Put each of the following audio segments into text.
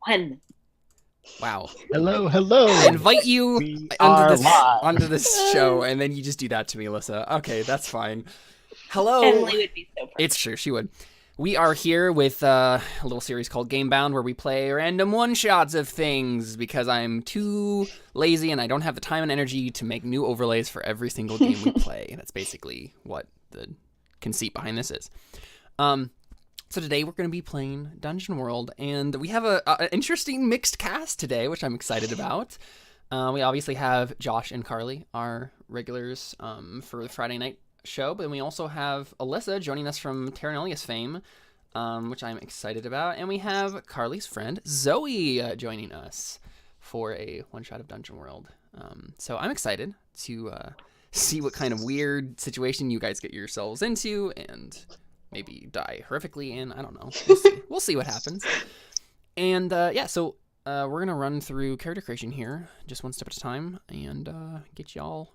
When? Wow. Hello, hello. I invite you We are live. onto this show, and then you just do that to me, Alyssa. Okay, that's fine. Hello. Emily would be so proud. It's true, she would. We are here with a little series called Gamebound, where we play random one-shots of things, because I'm too lazy and I don't have the time and energy to make new overlays for every single game we play. That's basically what the conceit behind this is. So today we're going to be playing Dungeon World, and we have an interesting mixed cast today, which I'm excited about. We obviously have Josh and Carly, our regulars for the Friday night show, but then we also have Alyssa joining us from Terranelius fame, which I'm excited about, and we have Carly's friend Zoe joining us for a one-shot of Dungeon World. So I'm excited to see what kind of weird situation you guys get yourselves into, and maybe die horrifically in. I don't know. We'll see. We'll see what happens. And yeah, so we're going to run through character creation here, just one step at a time, and get y'all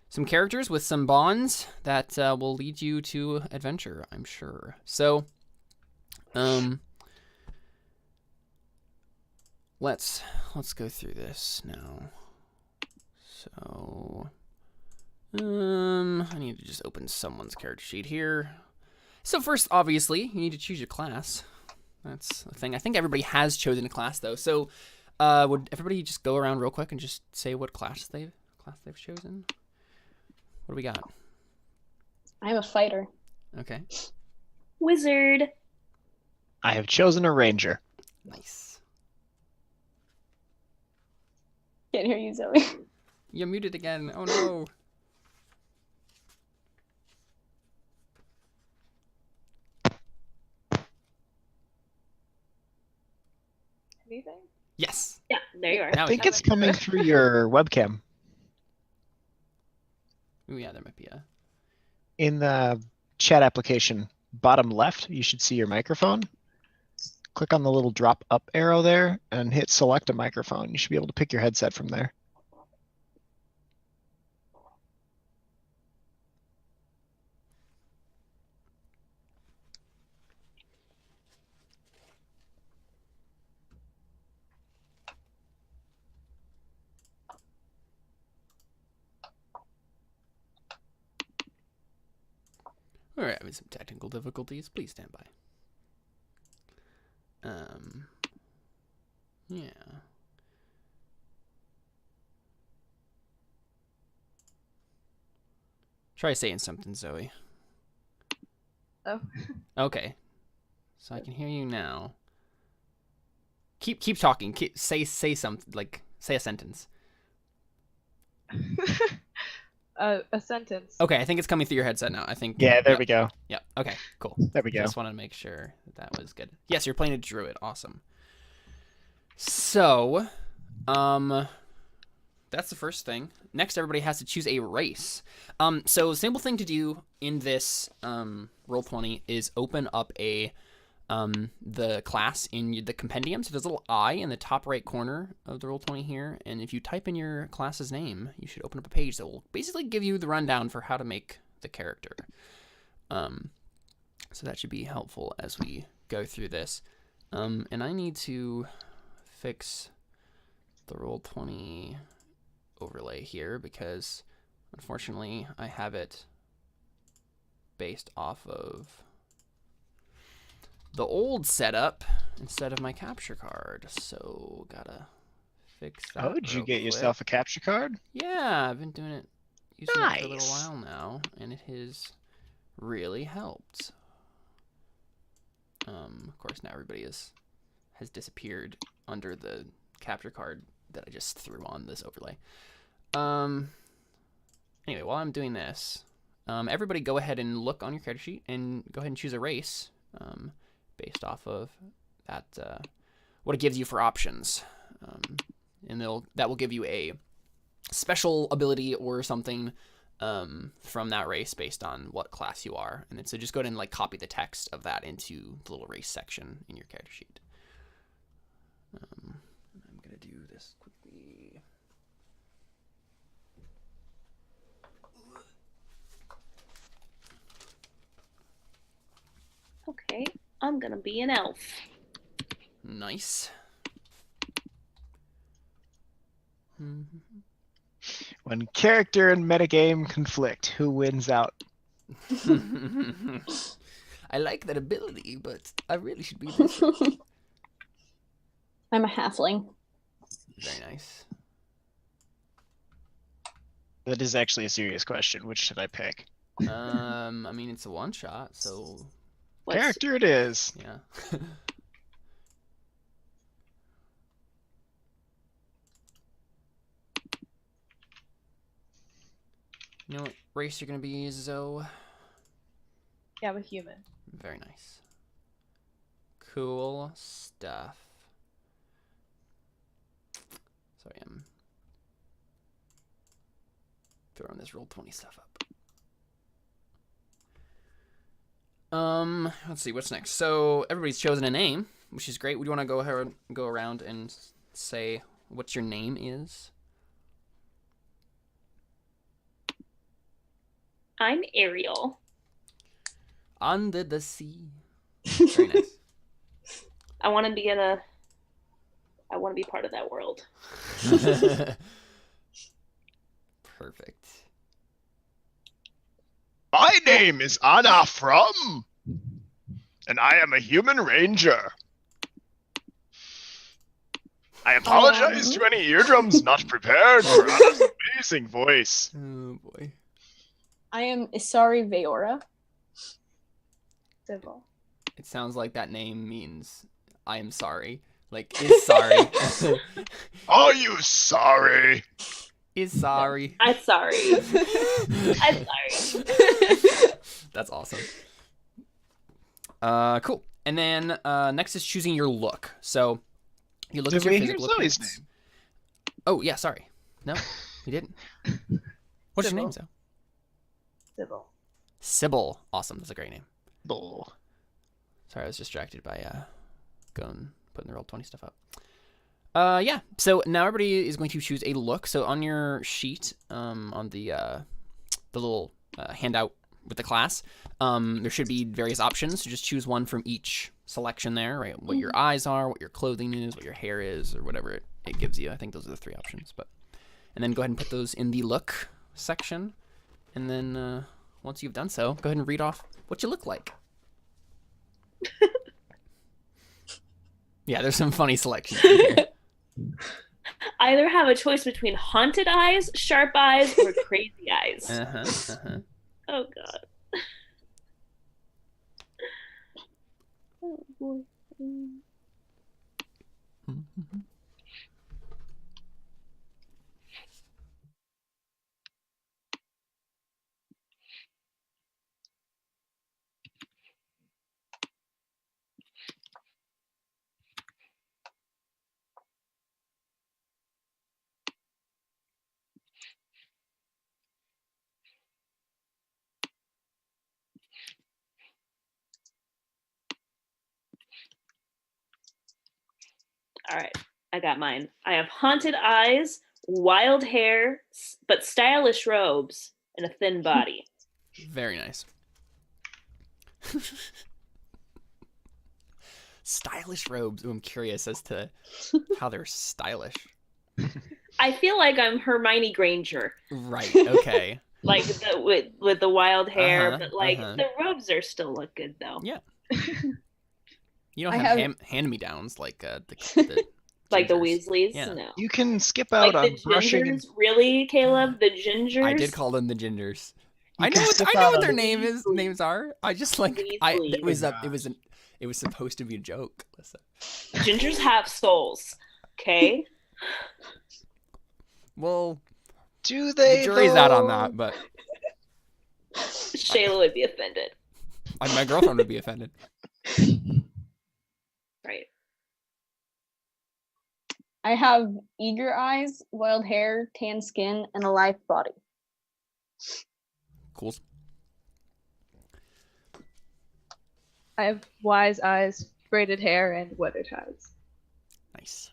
some characters with some bonds that will lead you to adventure, I'm sure. So, let's go through this now. So, I need to just open someone's character sheet here. So first, obviously, you need to choose your class. That's a thing. I think everybody has chosen a class, though. So, would everybody just go around real quick and just say what class they've chosen? What do we got? I'm a fighter. Okay. Wizard. I have chosen a ranger. Nice. Can't hear you, Zoe. You're muted again. Oh no. Anything? Yes. Yeah, there you are. Now I think it's coming through your webcam. Ooh, yeah, there might be a... In the chat application, bottom left, you should see your microphone. Click on the little drop up arrow there and hit select a microphone. You should be able to pick your headset from there. All right, having some technical difficulties. Please stand by. Yeah. Try saying something, Zoe. Oh. Okay. So I can hear you now. Keep talking. Say something, like say a sentence. A sentence. Okay, I think it's coming through your headset now. I think. Yeah, there yep. we go. Yep. Okay, cool. There we go. Just wanted to make sure that was good. Yes, you're playing a druid. Awesome. So, that's the first thing. Next, everybody has to choose a race. So the simple thing to do in this Roll20 is open up the class in the compendium. So there's a little I in the top right corner of the Roll20 here, and if you type in your class's name, you should open up a page that will basically give you the rundown for how to make the character. So that should be helpful as we go through this. And I need to fix the Roll20 overlay here because unfortunately I have it based off of the old setup instead of my capture card, so gotta fix that. Oh, did you get quick. yourself a capture card? Yeah, I've been doing it, using it for a little Nice. while now, and it has really helped. Of course, now everybody has disappeared under the capture card that I just threw on this overlay. Anyway, while I'm doing this, everybody go ahead and look on your character sheet and go ahead and choose a race. Based off of that, what it gives you for options, and that will give you a special ability or something from that race based on what class you are. And then so just go ahead and like copy the text of that into the little race section in your character sheet. I'm gonna do this quickly. Okay, I'm gonna be an elf. Nice. When character and metagame conflict, who wins out? I like that ability, but I really should be this way. I'm a halfling. Very nice. That is actually a serious question. Which should I pick? I mean, it's a one-shot, so... Character it is. Yeah. You know what race you're gonna be, Zoe? Yeah, I'm a human. Very nice. Cool stuff. Sorry, I'm throwing this Roll20 stuff up. Let's see, what's next? So everybody's chosen a name, which is great. We want to go ahead and go around and say what your name is. I'm Ariel. Under the sea. Very nice. I want to be I want to be part of that world. Perfect. My name is Anna From, and I am a human ranger. I apologize to any eardrums not prepared for Anna's amazing voice. Oh boy. I am Isari Veora. Civil. It sounds like that name means I am sorry. Like, is sorry. Are you sorry? Is sorry. I'm sorry. I'm sorry. That's awesome. Cool. And then next is choosing your look. So you look at your physical appearance. Name? Oh yeah, sorry. No, you didn't. What's your name, Zoe? Civil. Sybil. Awesome. That's a great name. Bull. Sorry, I was distracted by putting the Roll20 stuff up. Yeah. So now everybody is going to choose a look. So on your sheet, on the little handout with the class, there should be various options. So just choose one from each selection there, right? What your eyes are, what your clothing is, what your hair is, or whatever it gives you. I think those are the three options. And then go ahead and put those in the look section. And then once you've done so, go ahead and read off what you look like. Yeah, there's some funny selections in here. I either have a choice between haunted eyes, sharp eyes, or crazy eyes. Oh god. Oh boy. All right, I got mine. I have haunted eyes, wild hair, but stylish robes, and a thin body. Very nice. Stylish robes. Ooh, I'm curious as to how they're stylish. I feel like I'm Hermione Granger. Right. Okay. Like with the wild hair, but like the robes are still look good though. Yeah. You don't have hand-me-downs like the like the gingers. Weasleys. Yeah. No. You can skip out like on the brushing. gingers, really, Caleb? The gingers. I did call them the gingers. You I can know skip what out their on- names are. I just like Weasley. it was supposed to be a joke. Listen. Gingers have souls. Okay. Well, Do they? the jury's out on that, but Shayla would be offended. my girlfriend would be offended. Right. I have eager eyes, wild hair, tan skin, and a lithe body. Cool. I have wise eyes, braided hair, and weather ties. Nice.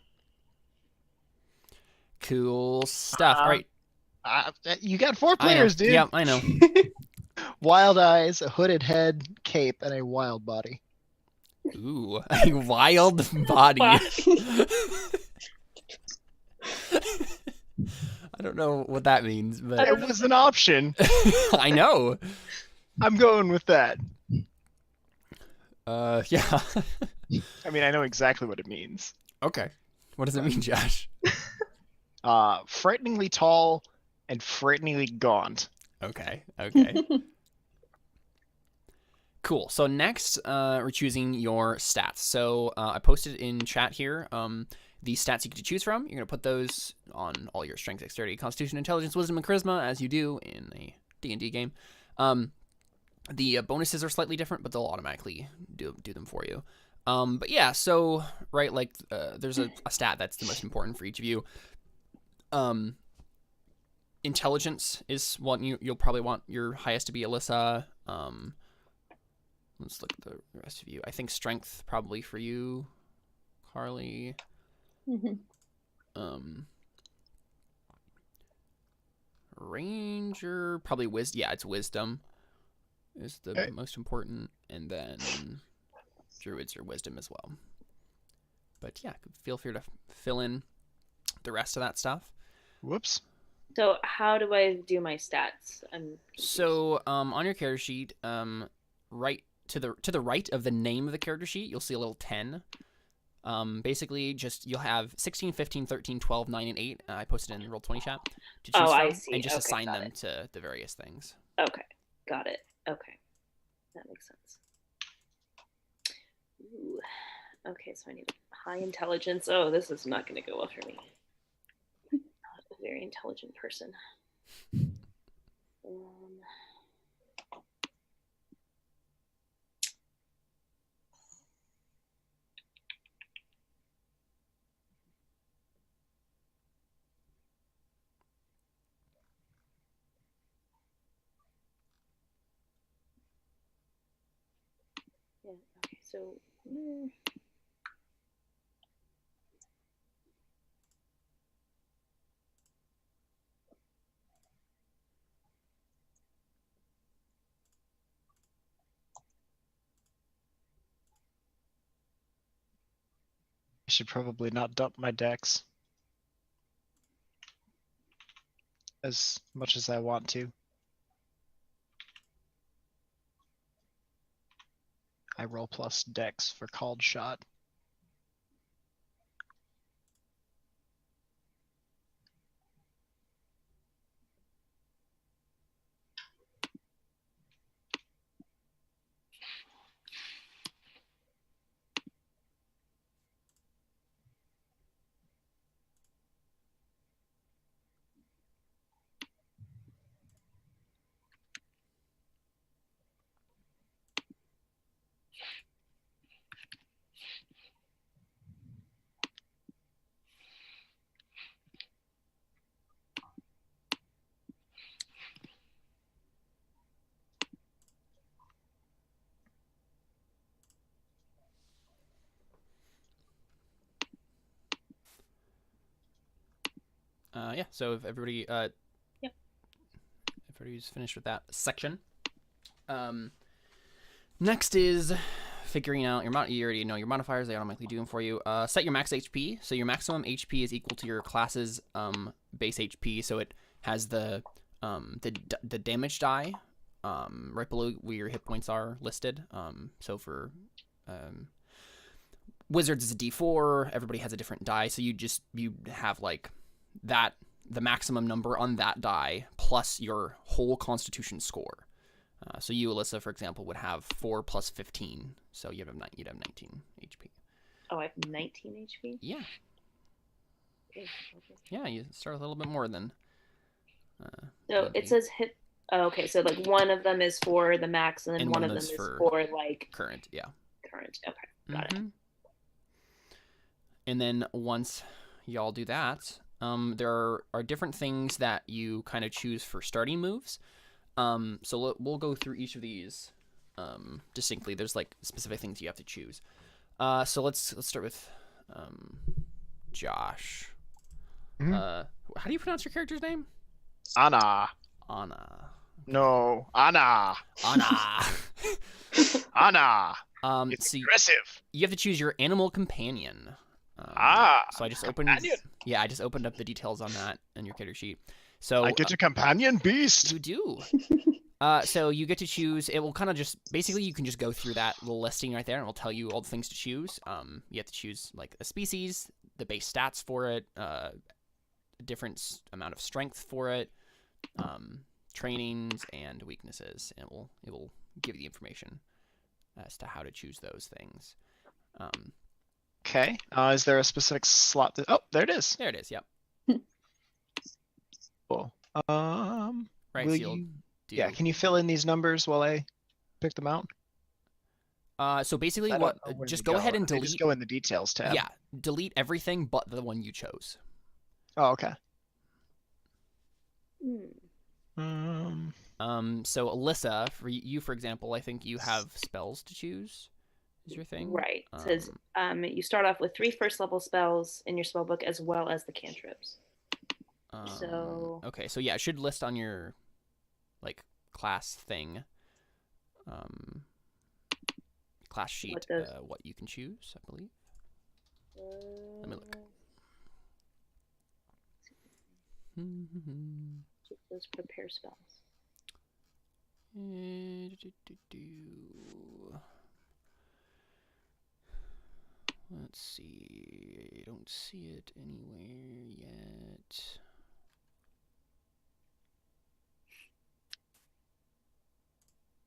Cool stuff. All right. You got 4 I know. players, dude. Yeah, I know. Wild eyes, a hooded head, cape, and a wild body. Ooh, a wild body. I don't know what that means, but It was an option. I know. I'm going with that. Yeah. I mean, I know exactly what it means. Okay. What does it mean, Josh? Frighteningly tall and frighteningly gaunt. Okay. Cool. So next, we're choosing your stats. So I posted in chat here the stats you get to choose from. You're going to put those on all your strength, dexterity, constitution, intelligence, wisdom, and charisma, as you do in a D&D game. The bonuses are slightly different, but they'll automatically do them for you. But yeah, so, right, like, there's a stat that's the most important for each of you. Intelligence is what you'll probably want your highest to be, Alyssa. Let's look at the rest of you. I think strength probably for you, Carly. Ranger, probably wisdom. Yeah, it's wisdom is the most important, and then druids are wisdom as well. But yeah, feel free to fill in the rest of that stuff. Whoops. So how do I do my stats? So on your character sheet, right to the right of the name of the character sheet, you'll see a little 10. Basically, just you'll have 16, 15, 13, 12, 9, and 8. I posted in Roll20 chat to choose from, I see. and just Okay, assign them it. to the various things. Okay, got it. Okay, that makes sense. Ooh. Okay, so I need high intelligence. Oh, this is not going to go well for me. Not a very intelligent person. Yeah, okay, so I should probably not dump my decks as much as I want to. I roll plus dex for called shot. Yeah, so if everybody, everybody's finished with that section. Next is figuring out your you already know your modifiers. They automatically do them for you. Set your max HP. So your maximum HP is equal to your class's base HP. So it has the damage die right below where your hit points are listed. So for wizards is a D4. Everybody has a different die. So you have like that, the maximum number on that die plus your whole constitution score. So you, Alyssa, for example, would have 4 plus 15. So you'd have 19 HP. oh, I have 19 HP? Yeah. Okay. Yeah, you start with a little bit more than... So it says hit... Oh, okay, so like one of them is for the max and then one of them is for like... Current, yeah. Current, okay. Got it. And then once y'all do that, there are different things that you kind of choose for starting moves. So we'll go through each of these distinctly. There's like specific things you have to choose. So let's start with Josh. Mm-hmm. How do you pronounce your character's name? Anna. No, Anna. Anna. It's so aggressive. you have to choose your animal companion. So I just opened. companion. Yeah, I just opened up the details on that in your character sheet. So I get a companion beast. you do. So you get to choose. It will kind of just basically you can just go through that little listing right there, and it will tell you all the things to choose. You have to choose like a species, the base stats for it, a different amount of strength for it, trainings and weaknesses, and it will give you the information as to how to choose those things. Okay. Is there a specific slot? Oh, there it is. There it is. Yep. Cool. Right. Will So you'll you? do. Yeah. Can you fill in these numbers while I pick them out? So basically, I don't what? know where Just they go ahead and They delete. just go in the details tab. Yeah, delete everything but the one you chose. Oh, okay. So Alyssa, for you, for example, I think you have spells to choose. Is your thing? Right. It says you start off with 3 first level spells in your spell book as well as the cantrips. So okay, so yeah, it should list on your like class thing, class sheet, what you can choose. I believe. Let me look. Those prepare spells. Let's see. I don't see it anywhere yet.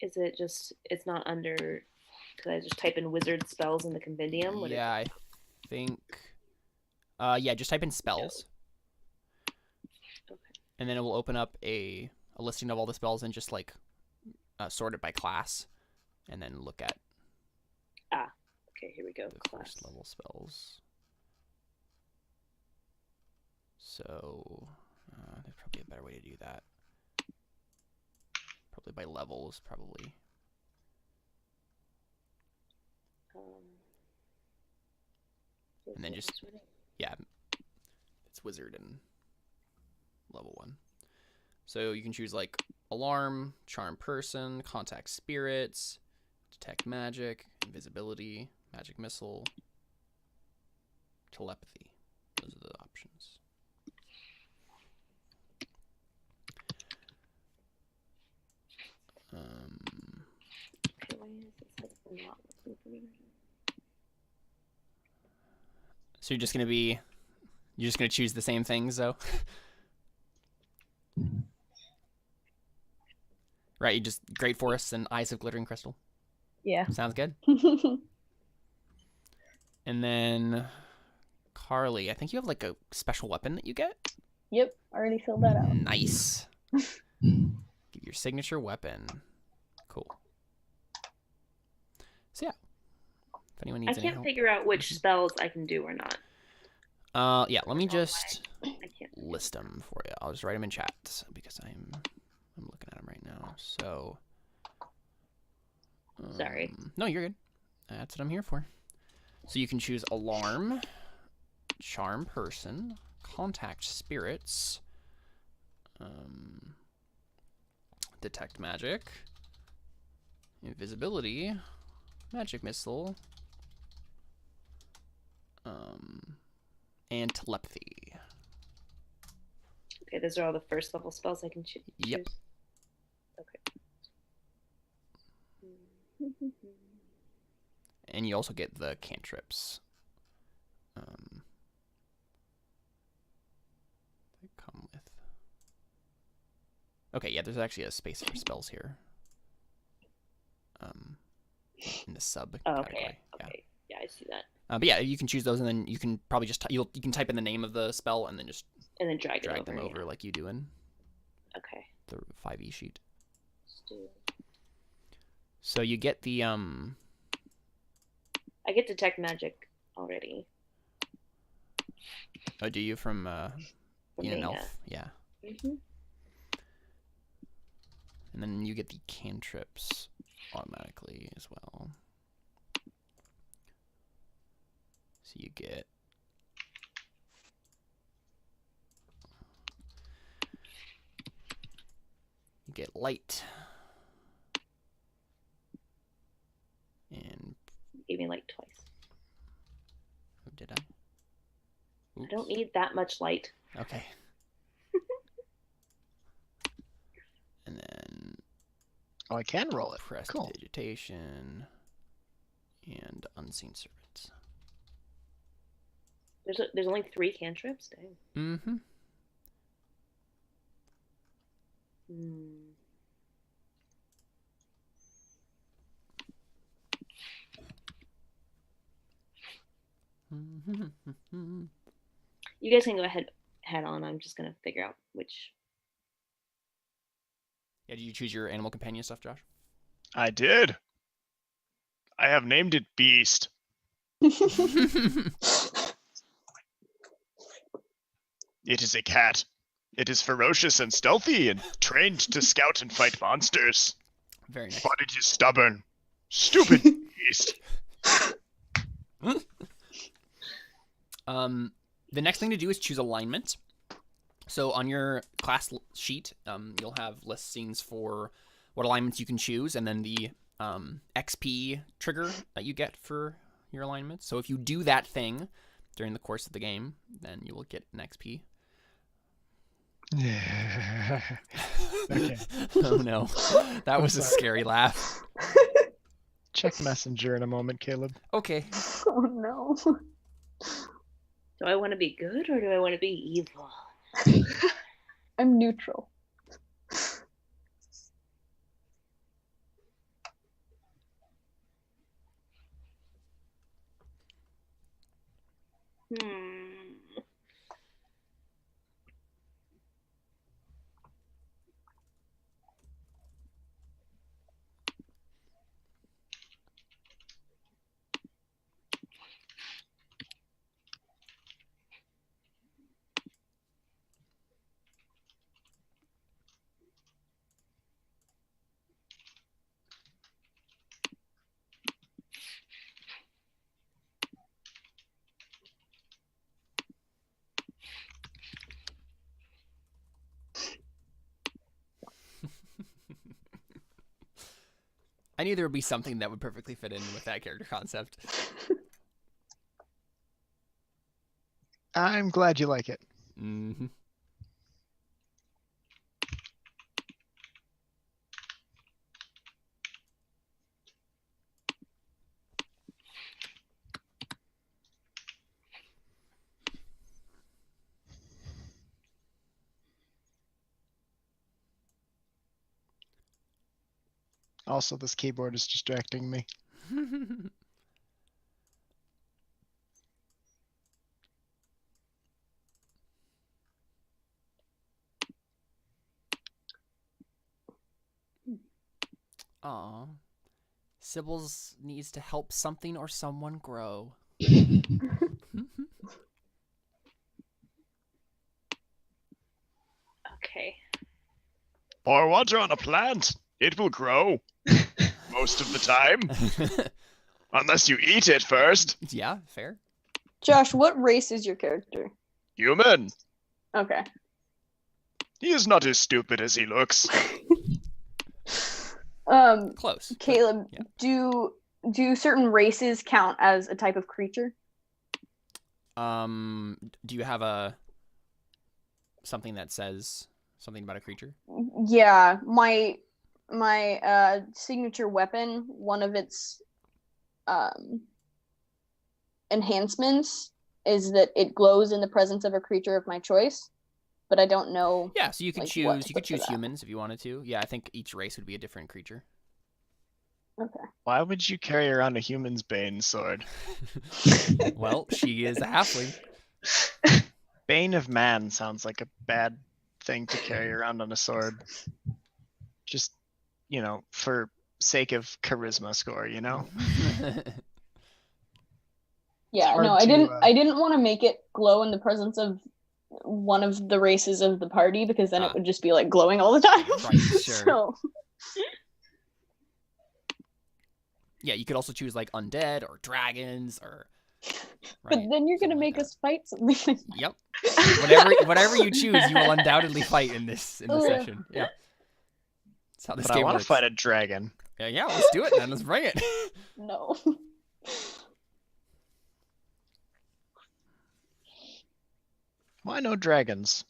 Is it just, it's not under, could I just type in wizard spells in the compendium? Yeah, I think, yeah, just type in spells. Okay. And then it will open up a listing of all the spells and just like sort it by class and then look at Okay, here we go. the Class. first level spells. So there's probably a better way to do that. Probably by levels, probably. And then just, yeah, it's wizard and level 1. So you can choose like alarm, charm person, contact spirits, detect magic, invisibility, magic missile, telepathy. Those are the options. Okay, why is this not working for me? So you're just gonna choose the same things though? Right, you just Great Forests and Eyes of Glittering Crystal. Yeah. Sounds good. And then Carly, I think you have like a special weapon that you get. Yep, already filled that out. Nice. Give your signature weapon. Cool. So yeah, if anyone needs I any can't help. figure out which spells I can do or not. Yeah, let me just I can't. list them for you. I'll just write them in chat because I'm looking at them right now. So Sorry. No, you're good. That's what I'm here for. So you can choose alarm, charm person, contact spirits, detect magic, invisibility, magic missile, and telepathy. Okay, those are all the first level spells I can choose. Yep. Okay. And you also get the cantrips. They come with. Okay, yeah, there's actually a space for spells here. In the sub category. Okay. Yeah, I see that. But yeah, you can choose those, and then you can probably just you can type in the name of the spell, and then just drag them over like you do in okay the 5e sheet. Let's do it. So you get the I get detect magic already. Oh, do you from being an elf? Yeah. Mm-hmm. And then you get the cantrips automatically as well. So you get light and You gave me like twice. oh, did I? I don't need that much light. Okay. And then Oh, I can roll it. Cool. prestidigitation and unseen servants. There's only 3 cantrips? Dang. Mm-hmm. You guys can go head on. I'm just gonna figure out which. Yeah, did you choose your animal companion stuff, Josh? I did. I have named it Beast. It is a cat. It is ferocious and stealthy and trained to scout and fight monsters. Very nice. But it is stubborn. Stupid beast. The next thing to do is choose alignment. So on your class sheet, you'll have listings for what alignments you can choose, and then the XP trigger that you get for your alignment. So if you do that thing during the course of the game, then you will get an XP. Okay. Oh no, that was a scary laugh. Check Messenger in a moment, Caleb. Okay. Oh no. Do I want to be good or do I want to be evil? I'm neutral. I knew there would be something that would perfectly fit in with that character concept. I'm glad you like it. Mm-hmm. Also, this keyboard is distracting me. Aw. Sybil's needs to help something or someone grow. Okay. Pour water on a plant. It will grow. Most of the time. Unless you eat it first. Yeah, fair. Josh, what race is your character? Human. Okay. He is not as stupid as he looks. Close. Caleb, yeah. do certain races count as a type of creature? Do you have something that says something about a creature? Yeah, my signature weapon, one of its enhancements is that it glows in the presence of a creature of my choice, but I don't know. Yeah, so you could choose that. humans if you wanted to. Yeah, I think each race would be a different creature. Okay. Why would you carry around a human's bane sword? Well, she is a halfling. Bane of man sounds like a bad thing to carry around on a sword. Just, for sake of charisma score, Yeah, no, I didn't want to make it glow in the presence of one of the races of the party, because then it would just be like glowing all the time. Right, sure. So. Yeah, you could also choose like undead or dragons or. Right, but then you're gonna make us fight something. Yep. Whatever you choose, you will undoubtedly fight in this session. Yeah. That's how this game I want works. to fight a dragon. Yeah, let's do it then. Let's bring it. No. Why no dragons?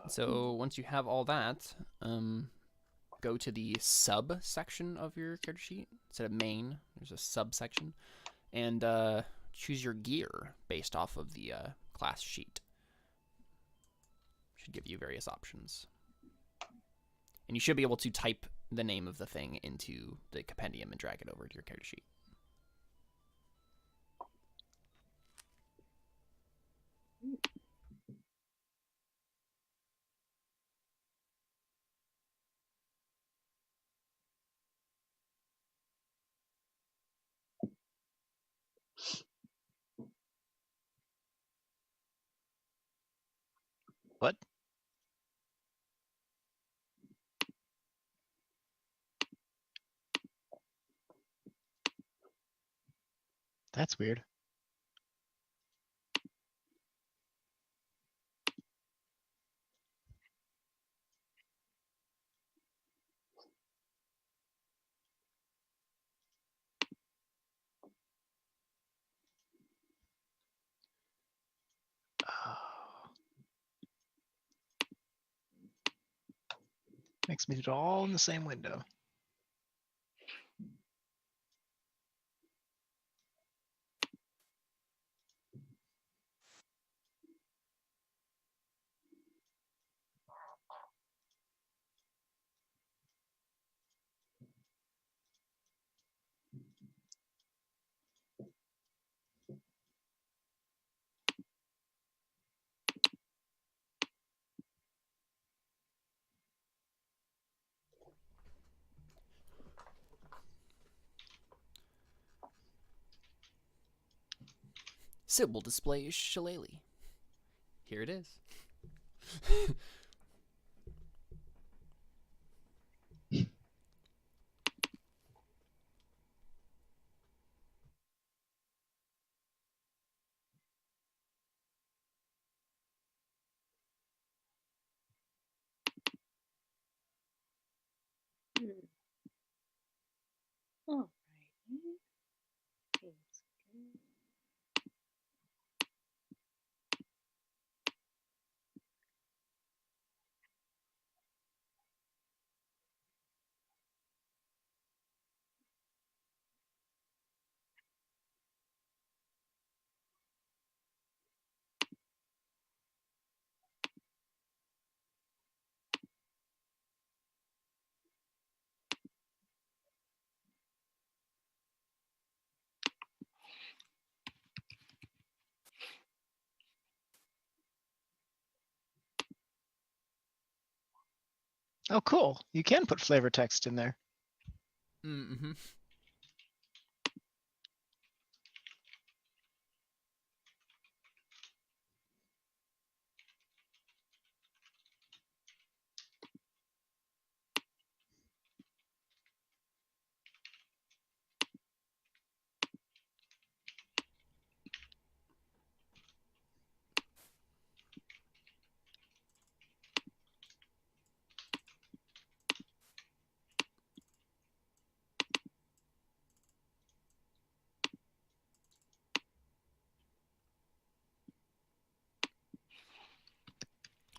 So once you have all that, go to the sub section of your character sheet. Instead of main, there's a subsection. And choose your gear based off of the class sheet. Should give you various options. And you should be able to type the name of the thing into the compendium and drag it over to your character sheet. What? That's weird. Oh. Makes me do it all in the same window. Sybil displays shillelagh. Here it is. Alrighty. Oh, cool. You can put flavor text in there. Mm-hmm.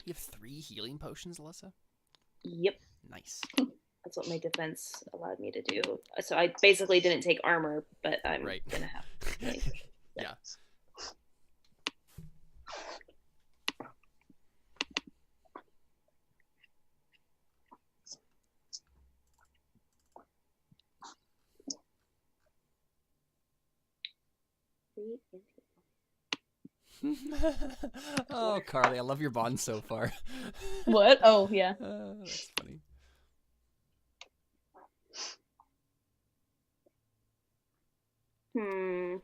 You have 3 healing potions, Alyssa? Yep. Nice. That's what my defense allowed me to do. So I basically didn't take armor, but I'm Right. gonna have to. Yeah. Oh, Carly, I love your bond so far. What? Oh, yeah. That's funny. I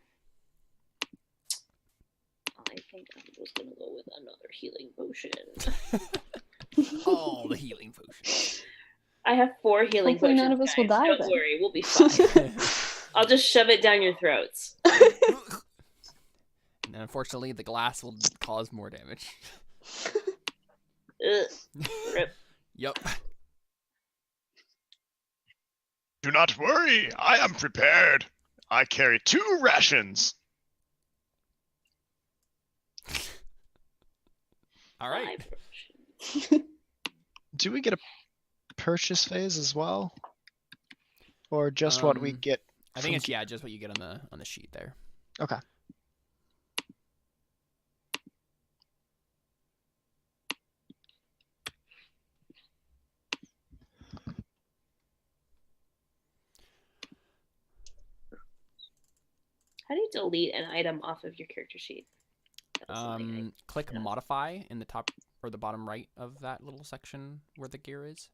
think I'm just gonna go with another healing potion. All the healing potions. I have 4 healing Hopefully potions. none of us will guys. die Don't then. worry, we'll be fine. I'll just shove it down your throats. And unfortunately, the glass will cause more damage. Rip. Yep. Do not worry, I am prepared. I carry 2 rations. All right. Do we get a purchase phase as well? Or just what we get? I think it's just what you get on the sheet there. Okay. How do you delete an item off of your character sheet? Click modify in the top or the bottom right of that little section where the gear is.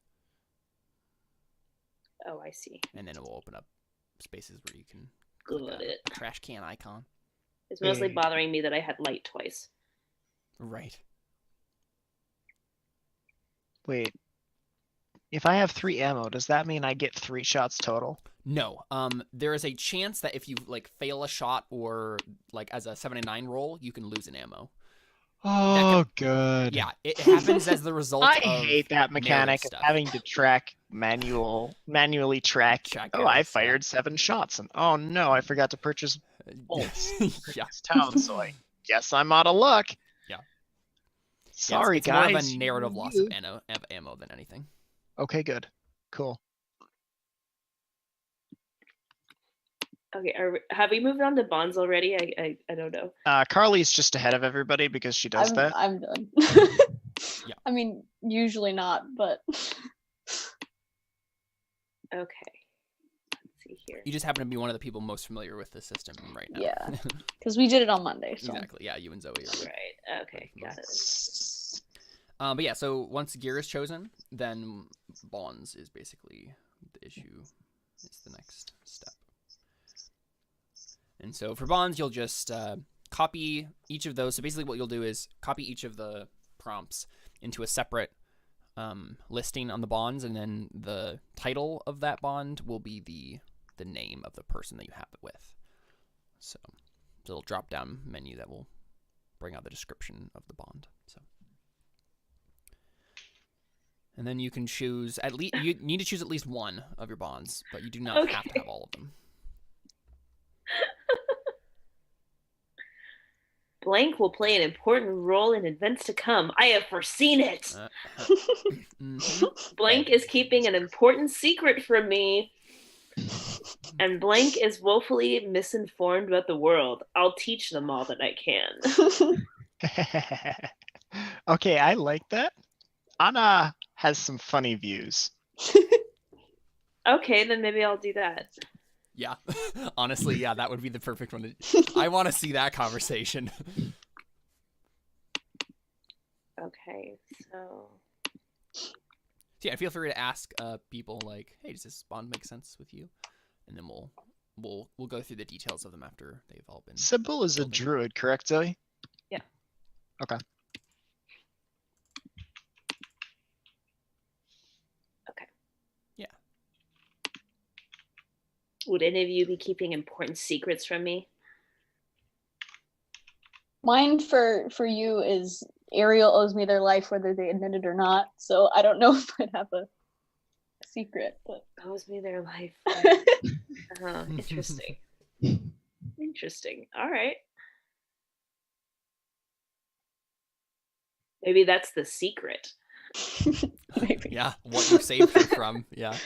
Oh, I see. And then it will open up spaces where you can Got it. a trash can icon. It's mostly bothering me that I had light twice. Right. Wait. If I have 3 ammo, does that mean I get 3 shots total? No. There is a chance that if you like fail a shot or like as a 7 and 9 roll, you can lose an ammo. Oh, good. Yeah, it happens as the result of I hate that mechanic of having to manually track. I fired 7 shots, and oh no, I forgot to purchase bolts for this town, so I guess I'm out of luck. Yeah. Sorry, it's guys. More of a narrative loss of ammo than anything. Okay, good. Cool. Okay, have we moved on to bonds already? I don't know. Carly's just ahead of everybody because she does that. I'm done. Yeah. I mean, usually not, but okay. Let's see here. You just happen to be one of the people most familiar with the system right now. Yeah, because we did it on Monday. So. Exactly. Yeah, you and Zoe are right. Okay, got it. But yeah, so once gear is chosen, then bonds is basically the issue. It's the next step. And so for bonds, you'll just copy each of those. So basically what you'll do is copy each of the prompts into a separate listing on the bonds, and then the title of that bond will be the name of the person that you have it with. So it's a little drop-down menu that will bring out the description of the bond. So. And then you can choose you need to choose at least one of your bonds, but you do not have to have all of them. Blank will play an important role in events to come. I have foreseen it. Blank is keeping an important secret from me. And blank is woefully misinformed about the world. I'll teach them all that I can. Okay, I like that. Anna has some funny views. Okay, then maybe I'll do that. Yeah, honestly, yeah, that would be the perfect one. I want to see that conversation. Okay, so yeah, feel free to ask people like, "Hey, does this bond make sense with you?" And then we'll go through the details of them after they've all been. Sybil is a druid, correct, Zoe? Yeah. Okay. Would any of you be keeping important secrets from me? Mine for you is Ariel owes me their life whether they admit it or not. So I don't know if I'd have a secret, but owes me their life. Interesting. Interesting. All right. Maybe that's the secret. Maybe. Yeah, what you saved her from. Yeah.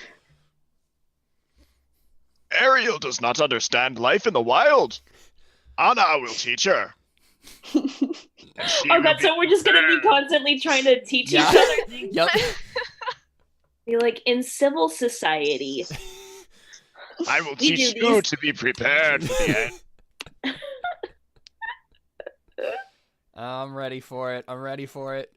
Ariel does not understand life in the wild. Anna will teach her. Oh god, so we're just gonna be constantly trying to teach each other things. Yep. Be like, in civil society. I will teach you to be prepared for the end. I'm ready for it. I'm ready for it.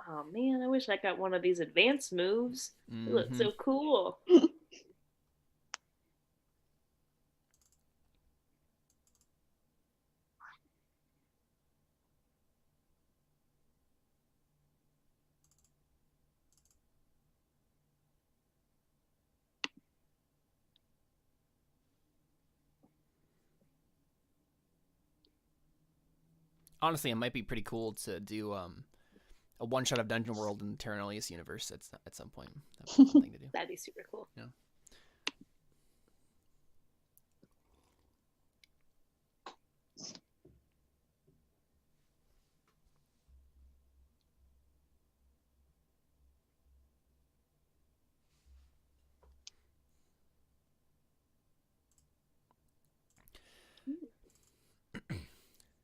Oh man, I wish I got one of these advanced moves. They look so cool. Honestly, it might be pretty cool to do a one-shot of Dungeon World in the Terra Nullius universe at some point. That'd be a fun thing to do. That'd be super cool. Yeah.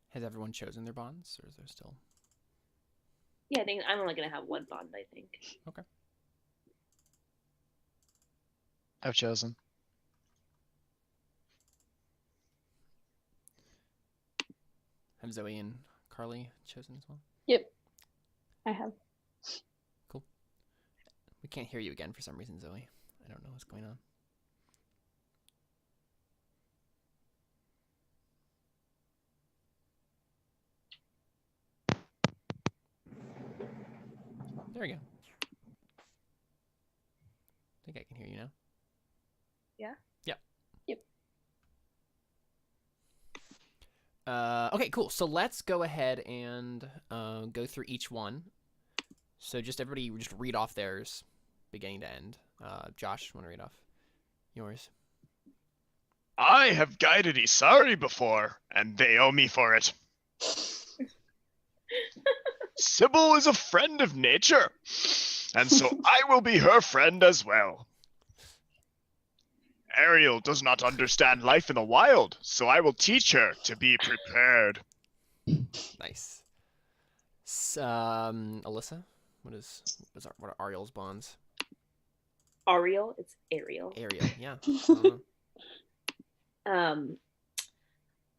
Has everyone chosen their bonds, or is there still? Yeah, I think I'm only gonna have one bond. I think. Okay. I've chosen. Have Zoe and Carly chosen as well? Yep, I have. Cool. We can't hear you again for some reason, Zoe. I don't know what's going on. There we go. I think I can hear you now. Yeah? Yep. Yep. Okay, cool. So let's go ahead and go through each one. So just everybody just read off theirs, beginning to end. Josh, want to read off yours? I have guided Isari before, and they owe me for it. Sybil is a friend of nature, and so I will be her friend as well. Ariel does not understand life in the wild, so I will teach her to be prepared. Nice. Alyssa, what are Ariel's bonds? Ariel, it's Ariel. Ariel, yeah.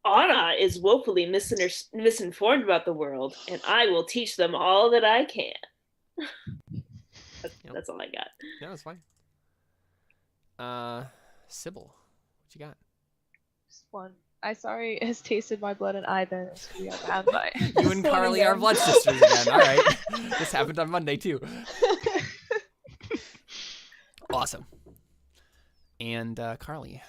Anna is woefully misinformed about the world, and I will teach them all that I can. That's all I got. Yeah, that's fine. Sybil, what you got? Just one. Isari has tasted my blood and I then we are bound by. You and Carly are blood sisters again. All right. This happened on Monday too. Awesome. And Carly.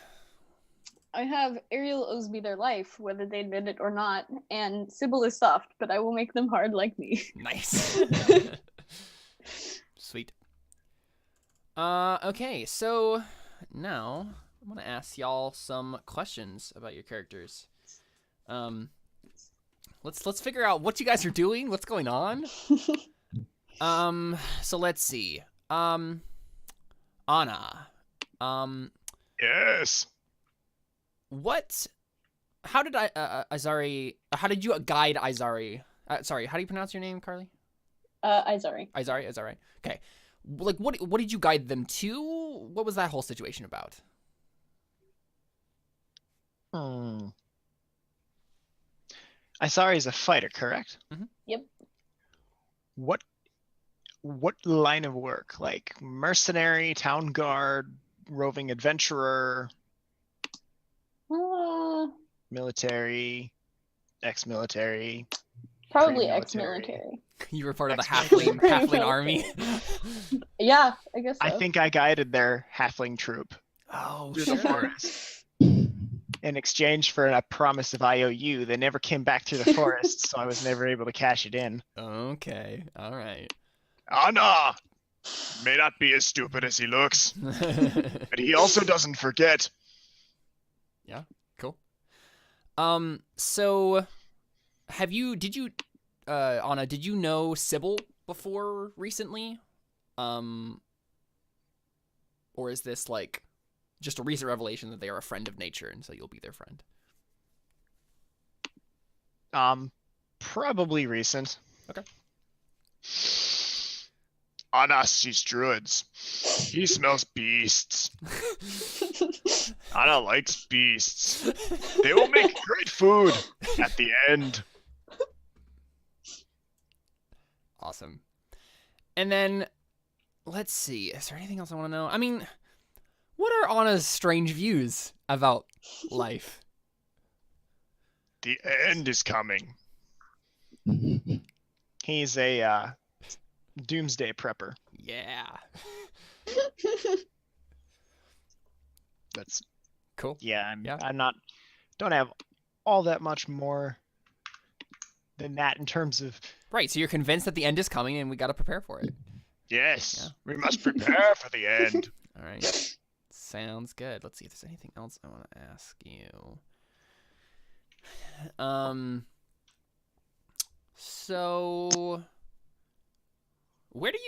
I have Ariel owes me their life, whether they admit it or not, and Sybil is soft, but I will make them hard like me. Nice. Sweet. Okay, so now I'm gonna ask y'all some questions about your characters. Let's figure out what you guys are doing, what's going on. So let's see. Anna. Yes. How did Isari, how did you guide Isari? Sorry, how do you pronounce your name, Carly? Isari. Isari. Okay. Like, what did you guide them to? What was that whole situation about? Isari is a fighter, correct? Mm-hmm. Yep. What line of work? Like mercenary, town guard, roving adventurer, military, ex-military? Probably Pre-military. ex-military. You were part of the Ex-military. halfling army. Yeah, I guess so. I think I guided their halfling troop Oh, through sure. the forest. In exchange for a promise of IOU, they never came back through the forest, so I was never able to cash it in. Okay, all right. Anna may not be as stupid as he looks, but he also doesn't forget. Yeah, cool. So Anna, did you know Sybil before recently? Or is this like just a recent revelation that they are a friend of nature and so you'll be their friend? Probably recent. Okay. Anna sees druids. He smells beasts. Anna likes beasts. They will make great food at the end. Awesome. And then, let's see. Is there anything else I want to know? I mean, what are Anna's strange views about life? The end is coming. He's a doomsday-prepper. Yeah. That's cool. Yeah, I'm not. Don't have all that much more than that in terms of. Right. So you're convinced that the end is coming, and we got to prepare for it. Yes, we must prepare for the end. All right. Sounds good. Let's see if there's anything else I want to ask you. So where do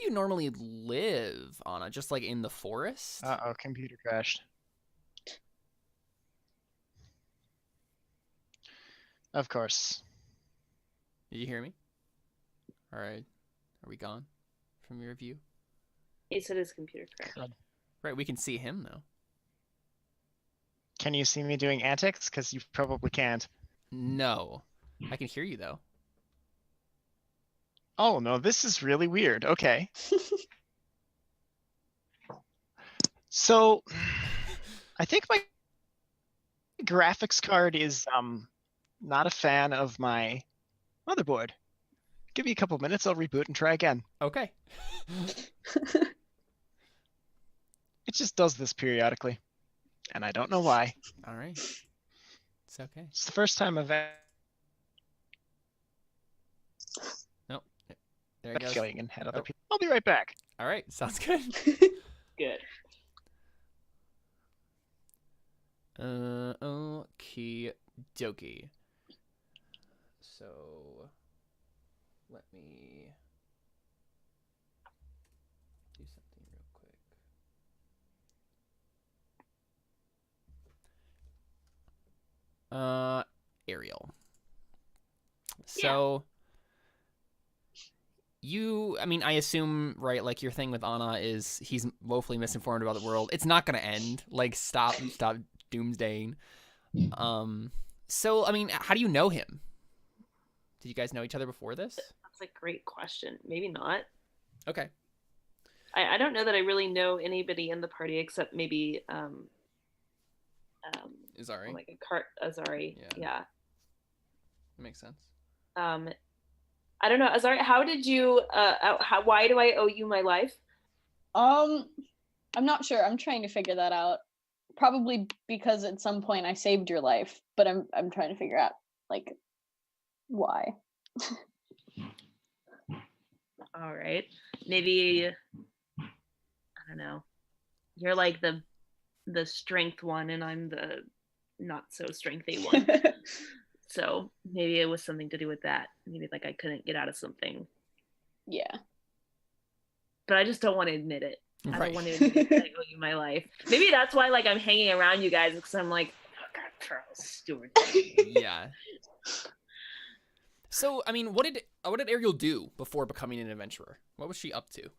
you normally live, Anna? Just like in the forest? Uh-oh, computer crashed. Of course. Did you hear me? All right. Are we gone from your view? He said his computer crashed. Right, we can see him though. Can you see me doing antics? Because you probably can't. No. I can hear you though. Oh no, this is really weird. Okay. So I think my graphics card is not a fan of my motherboard. Give me a couple minutes, I'll reboot and try again. Okay. It just does this periodically, and I don't know why. All right. It's okay. It's the first time I've Nope. There it goes. feeling and had other people. I'll be right back. All right. Sounds good. Good. Okie dokie. So, let me do something real quick. Ariel. So, I assume, right, like your thing with Anna is he's woefully misinformed about the world. It's not going to end. Like, stop doomsdaying. So, I mean, how do you know him? Did you guys know each other before this? That's a great question. Maybe not. Okay. I don't know that I really know anybody in the party except maybe Azari. like Azari. Yeah. That makes sense. I don't know, Azari, how did you why do I owe you my life? I'm not sure. I'm trying to figure that out. Probably because at some point I saved your life, but I'm trying to figure out like why. All right. Maybe I don't know. You're like the strength one and I'm the not so strengthy one. So maybe it was something to do with that. Maybe like I couldn't get out of something. Yeah. But I just don't want to admit it. Right. I don't want to admit that I owe you my life. Maybe that's why like I'm hanging around you guys because I'm like, oh God, Charles Stewart. Yeah. So, I mean, what did Ariel do before becoming an adventurer? What was she up to?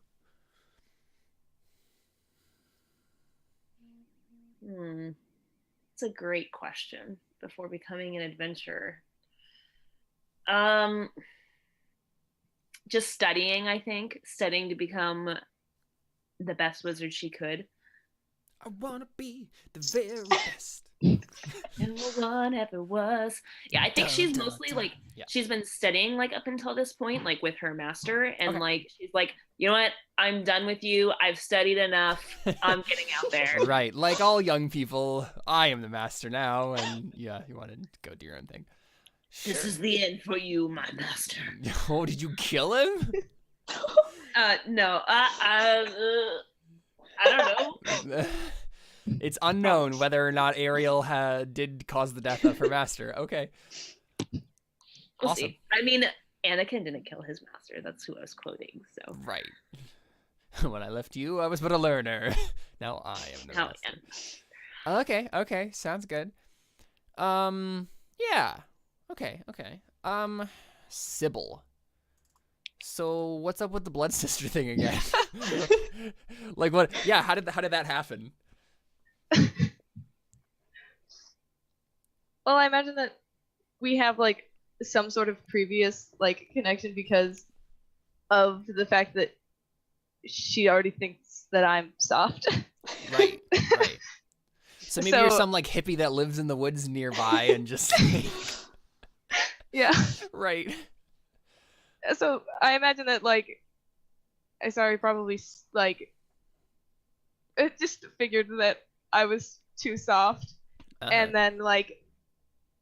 It's a great question. Before becoming an adventurer. Just studying, I think. Studying to become the best wizard she could. I want to be the very best. No one ever was. Yeah, I think she's mostly like she's been studying like up until this point, like with her master, and like she's like, you know what? I'm done with you. I've studied enough. I'm getting out there. Right, like all young people, I am the master now, and yeah, you want to go do your own thing. Sure. This is the end for you, my master. Oh, did you kill him? No. I don't know. It's unknown whether or not Ariel did cause the death of her master. Okay. We'll awesome. See. I mean, Anakin didn't kill his master. That's who I was quoting. So right. When I left you, I was but a learner. Now I am the master. Yeah. Okay. Sounds good. Yeah. Okay. Sybil. So what's up with the blood sister thing again? Like what? Yeah. How did that happen? Well, I imagine that we have like some sort of previous like connection because of the fact that she already thinks that I'm soft. Right. So maybe you're So- some like hippie that lives in the woods nearby and just Yeah. right. So I imagine that like Isari probably like it just figured that I was too soft, and then like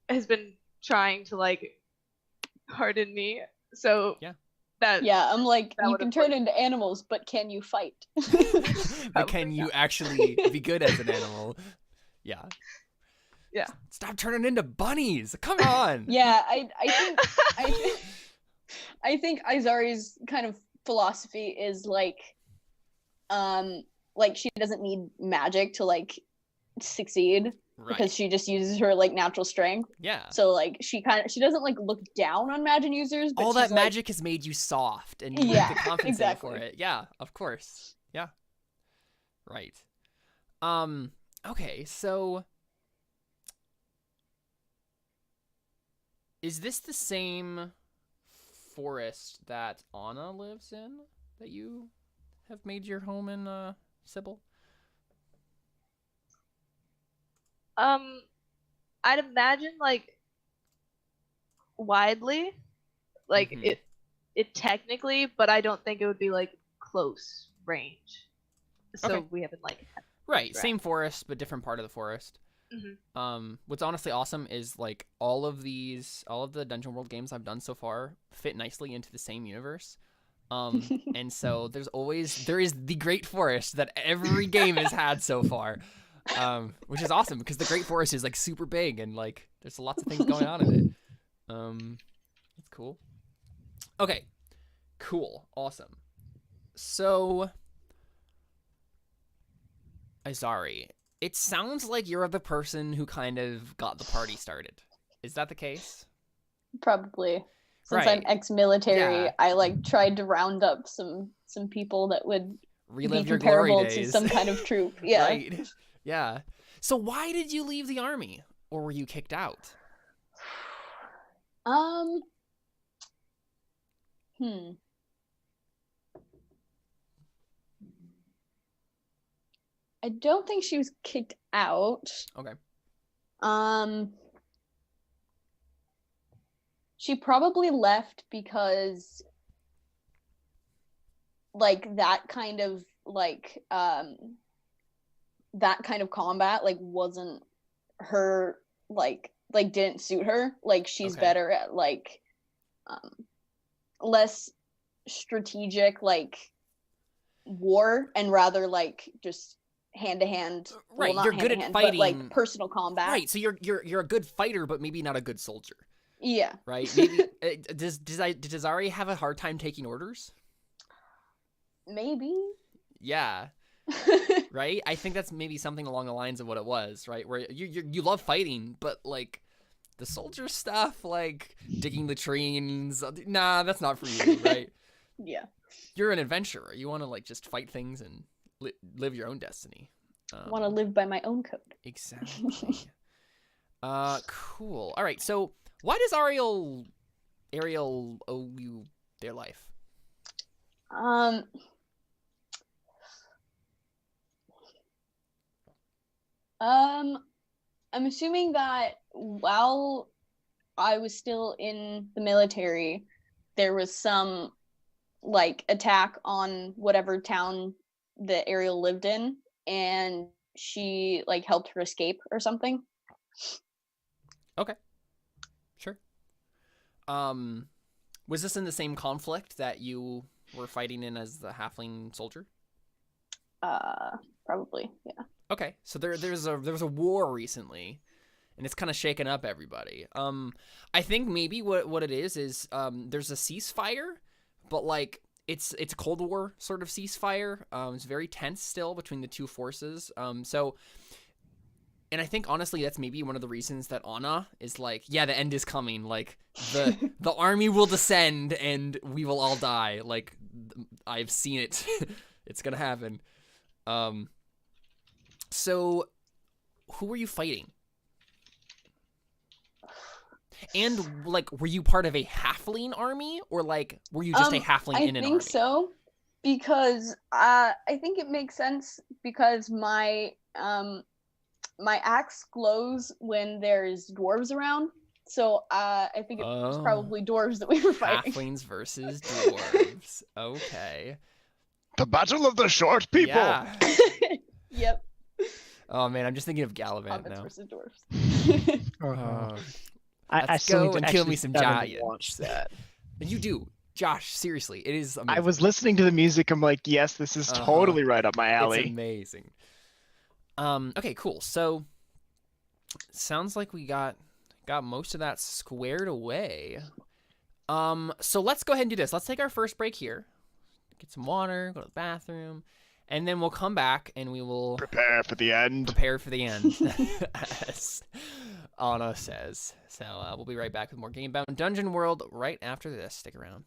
has been trying to like harden me. So Yeah. that Yeah, I'm like, That you would've can turn worked. into animals, but can you fight? But can you actually be good as an animal? Yeah. Yeah. Stop turning into bunnies. Come on. Yeah, I think Izari's kind of philosophy is like she doesn't need magic to like succeed Right. because she just uses her like natural strength. Yeah. So like she doesn't like look down on magic users, but All she's that like, magic has made you soft, and you Yeah, have to compensate exactly. for it. Yeah, of course. Yeah. Right. Okay, so is this the same forest that Anna lives in that you have made your home in, Sybil? I'd imagine like widely, like Mhm. it technically, but I don't think it would be like close range. So Okay. we haven't like Right, Right. same forest, but different part of the forest. What's honestly awesome is like all of the Dungeon World games I've done so far fit nicely into the same universe. And so there is the Great Forest that every game has had so far, which is awesome because the Great Forest is like super big and like there's lots of things going on in it. That's cool. Okay, cool, awesome. So, Izari, it sounds like you're the person who kind of got the party started. Is that the case? probably. Since Right. I'm ex-military, Yeah. I like tried to round up some people that would Relive be your glory comparable to days. some kind of troop. Yeah. Right. Yeah. So why did you leave the army? Or were you kicked out? Hmm. I don't think she was kicked out. Okay. She probably left because like that kind of combat like wasn't her like didn't suit her. Like she's Okay. better at like less strategic like war and rather like just hand to hand. Right, Well, not you're hand good to at hand, fighting. but like personal combat. Right, so you're a good fighter, but maybe not a good soldier. Yeah. Right? Maybe does Ari have a hard time taking orders? Maybe. Yeah. Right? I think that's maybe something along the lines of what it was, right? Where you love fighting, but like the soldier stuff, like digging latrines, nah, that's not for you, right? Yeah. You're an adventurer. You want to like just fight things and live your own destiny. Want to live by my own code. Exactly. Cool. All right. So why does Ariel owe you their life? I'm assuming that while I was still in the military, there was some like attack on whatever town that Ariel lived in, and she like helped her escape or something. Okay. Sure. Was this in the same conflict that you were fighting in as the halfling soldier? Probably, yeah. Okay, so there was a war recently, and it's kind of shaken up everybody. I think maybe what it is there's a ceasefire, but like it's a Cold War sort of ceasefire. It's very tense still between the two forces. And I think honestly that's maybe one of the reasons that Anna is like, yeah, the end is coming. Like the army will descend and we will all die. Like I've seen it. It's gonna happen. So who were you fighting? And like, were you part of a halfling army, or like, were you just a halfling in an army? I think so, because I think it makes sense because my my axe glows when there's dwarves around. So I think it was probably dwarves that we were fighting. Halflings versus dwarves. Okay. The battle of the short people. Yeah. Yep. Oh man, I'm just thinking of Gallivant Hobbits now. versus dwarves. I Let's still go need to and kill actually me some sit down and giants. watch that. And you do, Josh. Seriously, it is amazing. I was listening to the music. I'm like, yes, this is totally right up my It's alley. amazing. Okay, cool. So sounds like we got most of that squared away. So let's go ahead and do this. Let's take our first break here. Get some water, go to the bathroom, and then we'll come back and we will Prepare for the end. prepare for the end, as Anna says. So we'll be right back with more Gamebound Dungeon World right after this. Stick around.